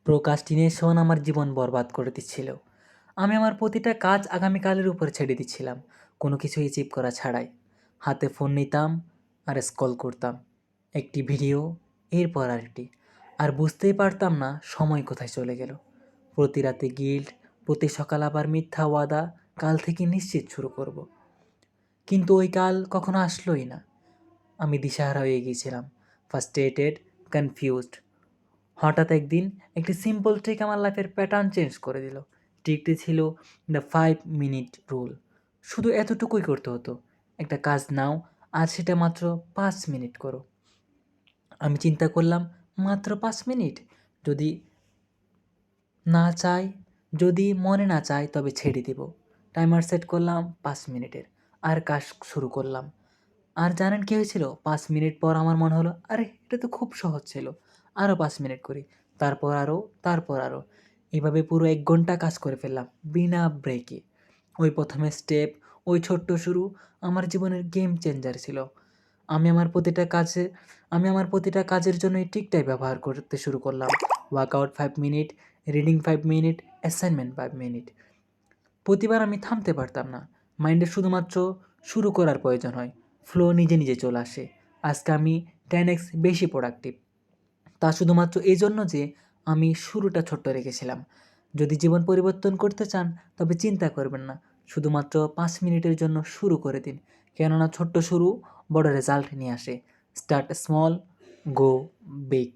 Procrastination আমার জীবন বরবাদ করে দিচ্ছিল। আমি আমার প্রতিটা কাজ আগামীকালের উপর ছেড়ে দিচ্ছিলাম, কোনো কিছু অ্যাচিভ করা ছাড়াই। হাতে ফোন নিতাম আর স্ক্রল করতাম, একটি ভিডিও এরপর আরেকটি, আর বুঝতেই পারতাম না সময় কোথায় চলে গেল। প্রতি রাতে গিল্ট, প্রতি সকাল আবার মিথ্যা ওয়াদা, কাল থেকে নিশ্চিত শুরু করব। কিন্তু ওই কাল কখনো আসলোই না। আমি দিশাহারা হয়ে গিয়েছিলাম, ফার্স্ট্রেটেড, কনফিউজড। হঠাৎ একদিন একটি সিম্পল ট্রিক আমার লাইফের প্যাটার্ন চেঞ্জ করে দিল। ট্রিকটি ছিল দ্য 5 মিনিট রুল। শুধু এতটুকুই করতে হতো, একটা কাজ নাও আর সেটা মাত্র 5 মিনিট করো। আমি চিন্তা করলাম, মাত্র 5 মিনিট? যদি না চাই, যদি মনে না চাই তবে ছেড়ে দিব। টাইমার সেট করলাম 5 মিনিটের, আর কাজ শুরু করলাম। আর জানেন কী হয়েছিল? 5 মিনিট পর আমার মনে হলো, আরে এটা তো খুব সহজ ছিল, আরও 5 মিনিট করি। তারপর আরও, তারপর আরও, এভাবে পুরো 1 ঘন্টা কাজ করে ফেললাম বিনা ব্রেকে। ওই প্রথমে স্টেপ, ওই ছোট্ট শুরু আমার জীবনের গেম চেঞ্জার ছিল। আমি আমার প্রতিটা কাজে আমি আমার প্রতিটা কাজের জন্য এই ট্রিকটাই ব্যবহার করতে শুরু করলাম। Workout 5 minute, reading 5 minute, assignment 5 minute. প্রতিবার আমি থামতে পারতাম না। মাইন্ডে শুধুমাত্র শুরু করার প্রয়োজন হয়, ফ্লো নিজে নিজে চলে আসে। আজকে আমি 10x বেশি প্রোডাক্টিভ। তা শুধুমাত্র এই জন্য যে আমি শুরুটা ছোট্ট রেখেছিলাম। যদি জীবন পরিবর্তন করতে চান তবে চিন্তা করবেন না, শুধুমাত্র 5 মিনিটের জন্য শুরু করে দিন। কেননা ছোট্ট শুরু বড় রেজাল্ট নিয়ে আসে। স্টার্ট স্মল, গো বিগ।